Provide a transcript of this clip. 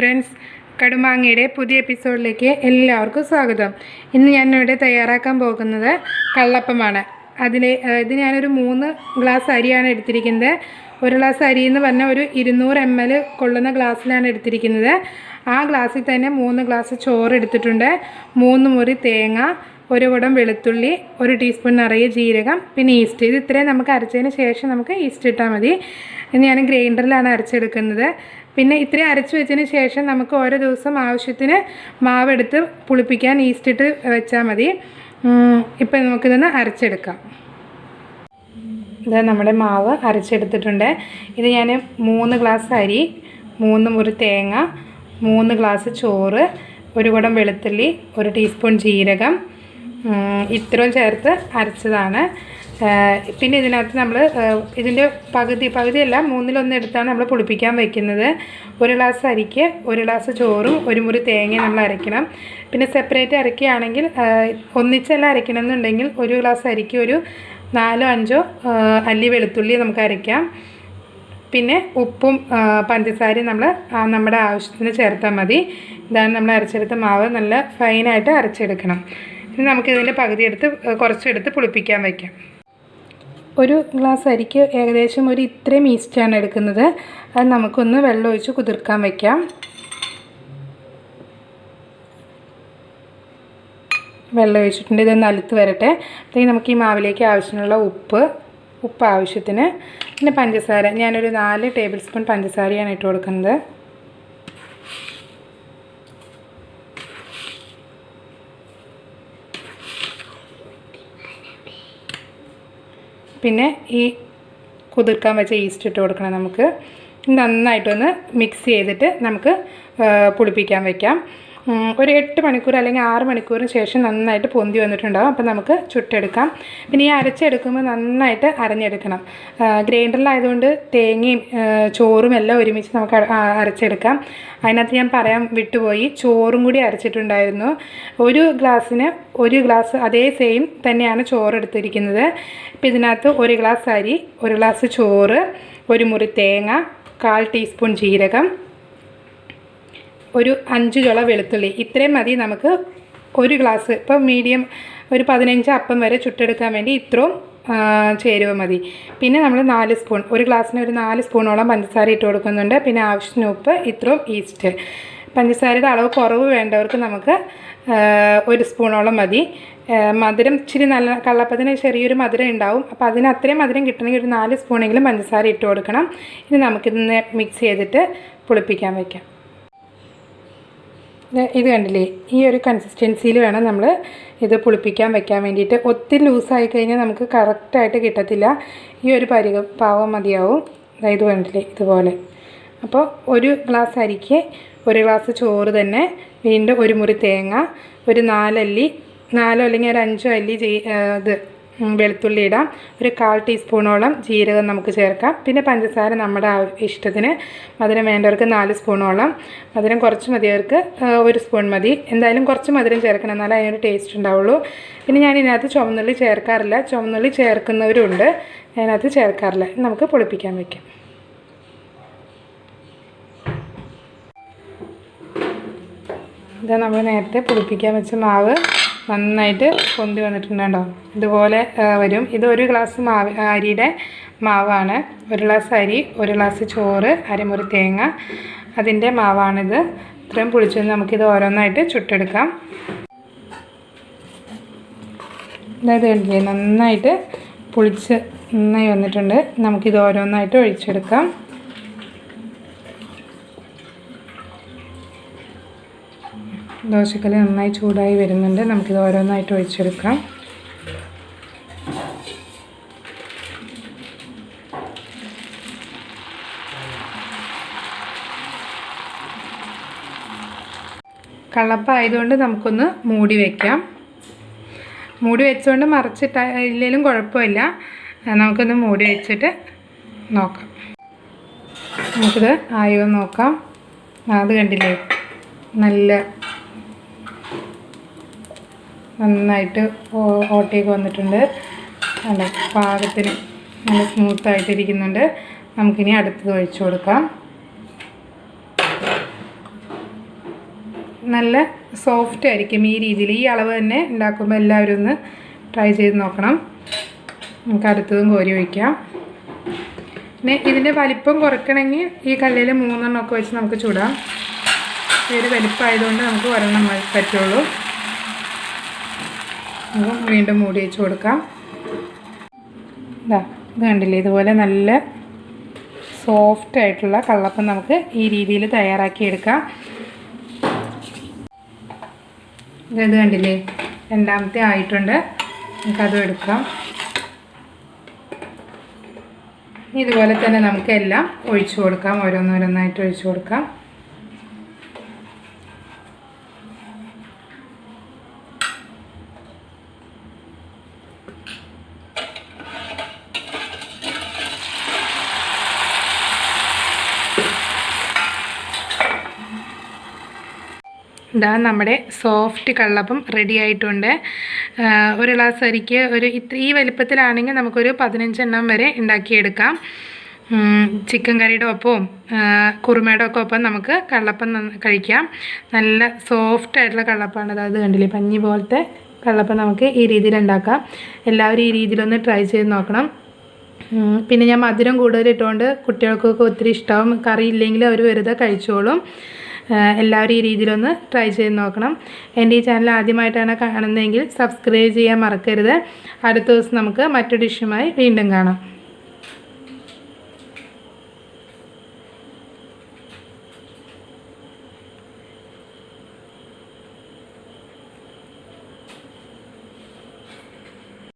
Friends, കടുമാങ്ങയുടെ പുതിയ എപ്പിസോഡിലേക്ക് എല്ലാവർക്കും സ്വാഗതം. ഇന്ന് ഞാനിവിടെ തയ്യാറാക്കാൻ പോകുന്നത് കള്ളപ്പമാണ്. ഇത് ഞാനൊരു 3 ഗ്ലാസ് അരിയാണ് എടുത്തിരിക്കുന്നത്. ഒരു ഗ്ലാസ് അരി എന്ന് പറഞ്ഞാൽ ഒരു 200 ml കൊള്ളുന്ന ഗ്ലാസ്സിലാണ് എടുത്തിരിക്കുന്നത്. ആ ഗ്ലാസ്സിൽ തന്നെ 3 ഗ്ലാസ് ചോറ് എടുത്തിട്ടുണ്ട്, 3 മുറി തേങ്ങ, 1 കുടം വെളുത്തുള്ളി, 1 ടീസ്പൂൺ നിറയെ ജീരകം, പിന്നെ ഈസ്റ്റ്. ഇത് ഇത്രയും നമുക്ക് അരച്ചതിന് ശേഷം നമുക്ക് ഈസ്റ്റ് ഇട്ടാൽ മതി. ഞാൻ ഗ്രൈൻഡറിലാണ് അരച്ചെടുക്കുന്നത്. പിന്നെ ഇത്രയും അരച്ച് വെച്ചതിന് ശേഷം നമുക്ക് ഓരോ ദിവസം ആവശ്യത്തിന് മാവെടുത്ത് പുളിപ്പിക്കാൻ ഈസ്റ്റ് ഇട്ട് വെച്ചാൽ മതി. ഇപ്പം നമുക്കിതൊന്ന് അരച്ചെടുക്കാം. ഇത് നമ്മുടെ മാവ് അരച്ചെടുത്തിട്ടുണ്ട്. ഇത് ഞാൻ 3 ഗ്ലാസ് അരി, 3 മുറി തേങ്ങ, 3 ഗ്ലാസ് ചോറ്, 1 കുടം വെളുത്തുള്ളി, 1 ടീസ്പൂൺ ജീരകം, ഇത്രയും ചേർത്ത് അരച്ചതാണ്. പിന്നെ ഇതിനകത്ത് നമ്മൾ ഇതിൻ്റെ പകുതിയല്ല 1/3 എടുത്താണ് നമ്മൾ പുളിപ്പിക്കാൻ വയ്ക്കുന്നത്. 1 ഗ്ലാസ് അരിക്ക് 1 ഗ്ലാസ് ചോറും 1 മുറി തേങ്ങയും നമ്മൾ അരയ്ക്കണം. പിന്നെ സെപ്പറേറ്റ് അരയ്ക്കുകയാണെങ്കിൽ ഒന്നിച്ചെല്ലാം അരയ്ക്കണം എന്നുണ്ടെങ്കിൽ 1 ഗ്ലാസ് അരിക്ക് ഒരു 4-5 അല്ലി വെളുത്തുള്ളി നമുക്ക് അരയ്ക്കാം. പിന്നെ ഉപ്പും പഞ്ചസാരയും നമ്മുടെ ആവശ്യത്തിന് ചേർത്താൽ മതി. ഇതാണ് നമ്മൾ അരച്ചെടുത്ത മാവ്. നല്ല ഫൈനായിട്ട് അരച്ചെടുക്കണം. ഇനി നമുക്കിതിൻ്റെ പകുതി കുറച്ചെടുത്ത് പുളിപ്പിക്കാൻ വയ്ക്കാം. 1 ഗ്ലാസ് അരിക്ക് ഏകദേശം ഇത്രയും ഈസ്റ്റാണ് എടുക്കുന്നത്. അത് നമുക്കൊന്ന് വെള്ളം ഒഴിച്ച് കുതിർക്കാൻ വയ്ക്കാം. വെള്ളം ഒഴിച്ചിട്ടുണ്ട്. ഇതൊന്ന് അലുത്ത് വരട്ടെ. അല്ലെങ്കിൽ നമുക്ക് ഈ മാവിലേക്ക് ആവശ്യമുള്ള ഉപ്പ് ആവശ്യത്തിന്, പിന്നെ പഞ്ചസാര. ഞാനൊരു 4 ടേബിൾ സ്പൂൺ പഞ്ചസാരയാണ് ഇട്ട് കൊടുക്കുന്നത്. പിന്നെ ഈ കുതിർക്കാൻ വെച്ച ഈസ്റ്റ് ഇട്ട് കൊടുക്കണം. നമുക്ക് നന്നായിട്ടൊന്ന് മിക്സ് ചെയ്തിട്ട് നമുക്ക് പുളിപ്പിക്കാൻ വയ്ക്കാം. ഒരു 8 മണിക്കൂർ അല്ലെങ്കിൽ 6 മണിക്കൂറിന് ശേഷം നന്നായിട്ട് പൊന്തി വന്നിട്ടുണ്ടാകും. അപ്പോൾ നമുക്ക് ചുട്ടെടുക്കാം. പിന്നെ ഈ അരച്ചെടുക്കുമ്പോൾ നന്നായിട്ട് അരഞ്ഞെടുക്കണം. ഗ്രൈൻഡറിലായതുകൊണ്ട് തേങ്ങയും ചോറും എല്ലാം ഒരുമിച്ച് നമുക്ക് അരച്ചെടുക്കാം. അതിനകത്ത് ഞാൻ പറയാൻ വിട്ടുപോയി, ചോറും കൂടി അരച്ചിട്ടുണ്ടായിരുന്നു. 1 ഗ്ലാസ്സിന് 1 ഗ്ലാസ് അതേ സെയിം തന്നെയാണ് ചോറ് എടുത്തിരിക്കുന്നത്. ഇപ്പോൾ ഇതിനകത്ത് 1 ഗ്ലാസ് അരി, 1 ഗ്ലാസ് ചോറ്, 1 മുറി തേങ്ങ, 1/4 ടീസ്പൂൺ ജീരകം, ഒരു 5 ചുള വെളുത്തുള്ളി. ഇത്രയും മതി നമുക്ക് 1 ഗ്ലാസ്. ഇപ്പോൾ മീഡിയം ഒരു 15 അപ്പം വരെ ചുട്ടെടുക്കാൻ വേണ്ടി ഇത്രയും ചേരുവ മതി. പിന്നെ നമ്മൾ 4 സ്പൂൺ, 1 ഗ്ലാസ്സിന് ഒരു 4 സ്പൂണോളം പഞ്ചസാര ഇട്ട് കൊടുക്കുന്നുണ്ട്. പിന്നെ ആവശ്യത്തിന് ഉപ്പ്, ഇത്രയും ഈസ്റ്റ്. പഞ്ചസാരയുടെ അളവ് കുറവ് വേണ്ടവർക്ക് നമുക്ക് 1 സ്പൂണോളം മതി. മധുരം ഇച്ചിരി നല്ല കള്ളപ്പത്തിന് ചെറിയൊരു മധുരം ഉണ്ടാവും. അപ്പോൾ അതിന് അത്രയും മധുരം കിട്ടണമെങ്കിൽ ഒരു 4 സ്പൂണെങ്കിലും പഞ്ചസാര ഇട്ട് കൊടുക്കണം. ഇനി നമുക്കിതൊന്ന് മിക്സ് ചെയ്തിട്ട് പുളിപ്പിക്കാൻ വയ്ക്കാം. ഇത് കണ്ടില്ലേ, ഈ ഒരു കൺസിസ്റ്റൻസിയിൽ വേണം നമ്മൾ ഇത് പുളിപ്പിക്കാൻ വയ്ക്കാൻ വേണ്ടിയിട്ട്. ഒത്തിരി ലൂസായി കഴിഞ്ഞാൽ നമുക്ക് കറക്റ്റായിട്ട് കിട്ടത്തില്ല. ഈ ഒരു പാകം മതിയാവും. ഇത് കണ്ടില്ലേ, ഇതുപോലെ. അപ്പോൾ 1 ഗ്ലാസ് അരിക്ക് 1 ഗ്ലാസ് ചോറ് തന്നെ, വീണ്ടും 1 മുറി തേങ്ങ, ഒരു 4 അല്ലെങ്കിൽ ഒരു 5 അല്ലി വെളുത്തുള്ളി ഇടാം, ഒരു 1/4 ടീസ്പൂണോളം ജീരകം നമുക്ക് ചേർക്കാം. പിന്നെ പഞ്ചസാര നമ്മുടെ ഇഷ്ടത്തിന്. മധുരം വേണ്ടവർക്ക് 4 സ്പൂണോളം, മധുരം കുറച്ച് മതിയവർക്ക് 1 സ്പൂൺ മതി. എന്തായാലും കുറച്ച് മധുരം ചേർക്കണം, എന്നാലേ അതിനൊരു ടേസ്റ്റ് ഉണ്ടാവുള്ളൂ. പിന്നെ ഞാൻ ഇതിനകത്ത് ചുവന്നുള്ളി ചേർക്കാറില്ല. ചുവന്നുള്ളി ചേർക്കുന്നവരുണ്ട്, അതിനകത്ത് ചേർക്കാറില്ല. നമുക്ക് പുളിപ്പിക്കാൻ വയ്ക്കാം. ഇതാ നമ്മൾ നേരത്തെ പുളിപ്പിക്കാൻ വെച്ച മാവ് നന്നായിട്ട് പൊന്തി വന്നിട്ടുണ്ടോ, ഇതുപോലെ വരും. ഇത് 1 ഗ്ലാസ് അരിയുടെ മാവാണ്. 1 ഗ്ലാസ് അരി, 1 ഗ്ലാസ് ചോറ്, അരമുറി തേങ്ങ, അതിൻ്റെ മാവാണിത്. ഇത്രയും പുളിച്ച് നമുക്കിത് ഓരോന്നായിട്ട് ചുട്ടെടുക്കാം. അതായത് കണ്ടില്ലേ, നന്നായിട്ട് പുളിച്ച് നന്നായി വന്നിട്ടുണ്ട്. നമുക്കിത് ഓരോന്നായിട്ട് ഒഴിച്ചെടുക്കാം. ദോശക്കല്ല് നന്നായി ചൂടായി വരുന്നുണ്ട്. നമുക്കിത് ഓരോന്നായിട്ട് ഒഴിച്ചെടുക്കാം. കള്ളപ്പമായതുകൊണ്ട് നമുക്കൊന്ന് മൂടി വയ്ക്കാം. മൂടി വെച്ചുകൊണ്ട് മറിച്ചിട്ടില്ലെങ്കിലും കുഴപ്പമില്ല. നമുക്കൊന്ന് മൂടി വെച്ചിട്ട് നോക്കാം. നമുക്കിത് ആയോ നോക്കാം. അത് കണ്ടില്ലേ, നന്നായിട്ട് ഓട്ടയൊക്കെ വന്നിട്ടുണ്ട്. അല്ല, പാകത്തിന് നല്ല സ്മൂത്തായിട്ടിരിക്കുന്നുണ്ട്. നമുക്കിനി അടുത്തത് ഒഴിച്ചു കൊടുക്കാം. നല്ല സോഫ്റ്റ് ആയിരിക്കും. ഈ രീതിയിൽ ഈ അളവ് തന്നെ ഉണ്ടാക്കുമ്പോൾ എല്ലാവരും ഒന്ന് ട്രൈ ചെയ്ത് നോക്കണം. നമുക്ക് അടുത്തതും കോരി ഒഴിക്കാം. പിന്നെ ഇതിൻ്റെ വലിപ്പം കുറയ്ക്കണമെങ്കിൽ ഈ കല്ലിൽ 3 എണ്ണമൊക്കെ വെച്ച് നമുക്ക് ചുടാം. ഇതിൽ വലിപ്പമായതുകൊണ്ട് നമുക്ക് ഒരെണ്ണം പറ്റുള്ളൂ. നമുക്ക് വീണ്ടും മൂടി വെച്ച് കൊടുക്കാം. ഇത് കണ്ടില്ലേ, ഇതുപോലെ നല്ല സോഫ്റ്റ് ആയിട്ടുള്ള കള്ളപ്പം നമുക്ക് ഈ രീതിയിൽ തയ്യാറാക്കിയെടുക്കാം. ഇത് കണ്ടില്ലേ, രണ്ടാമത്തെ ആയിട്ടുണ്ട്. നമുക്കതും എടുക്കാം. ഇതുപോലെ തന്നെ നമുക്ക് എല്ലാം ഒഴിച്ചു കൊടുക്കാം. ഓരോന്നോരോന്നായിട്ട് ഒഴിച്ചു കൊടുക്കാം. ഇതാ നമ്മുടെ സോഫ്റ്റ് കള്ളപ്പം റെഡി ആയിട്ടുണ്ട്. ഒരു ഗ്ലാസ് അരിക്ക് ഈ വലിപ്പത്തിലാണെങ്കിൽ നമുക്കൊരു 15 എണ്ണം വരെ ഉണ്ടാക്കിയെടുക്കാം. ചിക്കൻ കറിയുടെ ഒപ്പവും കുറുമയുടെ ഒക്കെ ഒപ്പം നമുക്ക് കള്ളപ്പം കഴിക്കാം. നല്ല സോഫ്റ്റ് ആയിട്ടുള്ള കള്ളപ്പമാണ്. അത് കണ്ടില്ലേ, പഞ്ഞി പോലത്തെ കള്ളപ്പം നമുക്ക് ഈ രീതിയിൽ ഉണ്ടാക്കാം. എല്ലാവരും ഈ രീതിയിലൊന്ന് ട്രൈ ചെയ്ത് നോക്കണം. പിന്നെ ഞാൻ മധുരം കൂടുതലിട്ടുകൊണ്ട് കുട്ടികൾക്കൊക്കെ ഒത്തിരി ഇഷ്ടമാവും. കറി ഇല്ലെങ്കിൽ അവർ വെറുതെ കഴിച്ചോളും. എല്ലാവരും ഈ രീതിയിലൊന്ന് ട്രൈ ചെയ്ത് നോക്കണം. എൻ്റെ ഈ ചാനൽ ആദ്യമായിട്ടാണ് കാണുന്നതെങ്കിൽ സബ്സ്ക്രൈബ് ചെയ്യാൻ മറക്കരുത്. അടുത്ത ദിവസം നമുക്ക് മറ്റൊരു ഡിഷുമായി വീണ്ടും കാണാം.